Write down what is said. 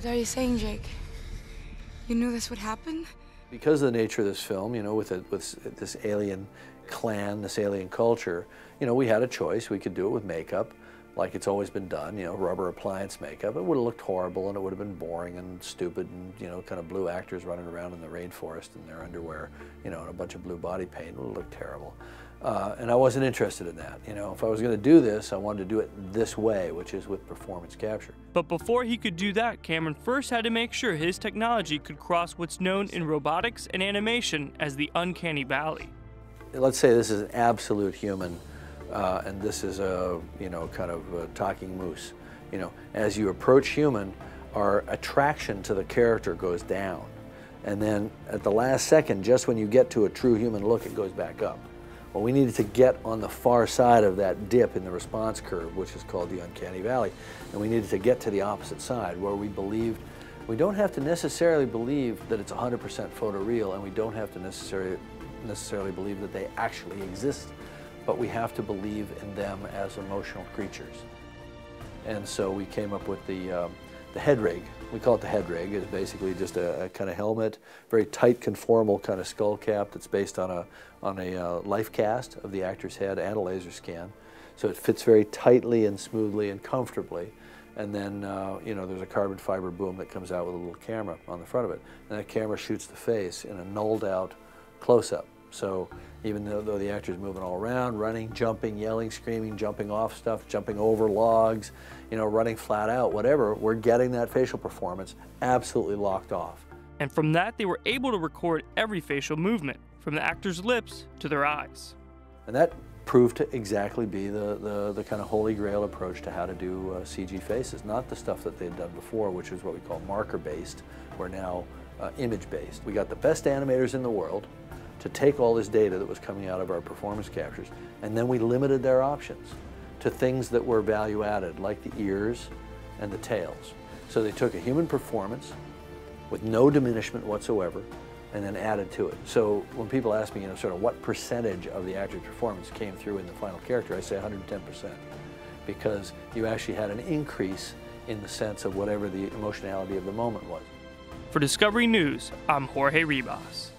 What are you saying, Jake? You knew this would happen? Because of the nature of this film, you know, with this alien clan, this alien culture, you know, we had a choice. We could do it with makeup, like it's always been done, you know, rubber appliance makeup. It would have looked horrible and it would have been boring and stupid and, you know, kind of blue actors running around in the rainforest in their underwear, you know, and a bunch of blue body paint. It would have looked terrible. And I wasn't interested in that. You know, if I was going to do this, I wanted to do it this way, which is with performance capture. But before he could do that, Cameron first had to make sure his technology could cross what's known in robotics and animation as the uncanny valley. Let's say this is an absolute human, and this is a, you know, kind of a talking moose. You know, as you approach human, our attraction to the character goes down. And then at the last second, just when you get to a true human look, it goes back up. Well, we needed to get on the far side of that dip in the response curve, which is called the uncanny valley. And we needed to get to the opposite side where we believed, we don't have to necessarily believe that it's 100% photoreal, and we don't have to necessarily believe that they actually exist, but we have to believe in them as emotional creatures. And so we came up with the head rig. We call it the head rig. It's basically just a kind of helmet, very tight conformal kind of skull cap that's based on a life cast of the actor's head and a laser scan. So it fits very tightly and smoothly and comfortably. And then, you know, there's a carbon fiber boom that comes out with a little camera on the front of it. And that camera shoots the face in a nulled out close-up. So even though the actor's moving all around, running, jumping, yelling, screaming, jumping off stuff, jumping over logs, you know, running flat out, whatever, we're getting that facial performance absolutely locked off. And from that, they were able to record every facial movement, from the actor's lips to their eyes. And that proved to exactly be the kind of holy grail approach to how to do CG faces, not the stuff that they had done before, which is what we call marker-based. We're now image-based. We got the best animators in the world to take all this data that was coming out of our performance captures, and then we limited their options to things that were value added, like the ears and the tails. So they took a human performance with no diminishment whatsoever and then added to it. So when people ask me, you know, sort of what percentage of the actor's performance came through in the final character, I say 110%, because you actually had an increase in the sense of whatever the emotionality of the moment was. For Discovery News, I'm Jorge Ribas.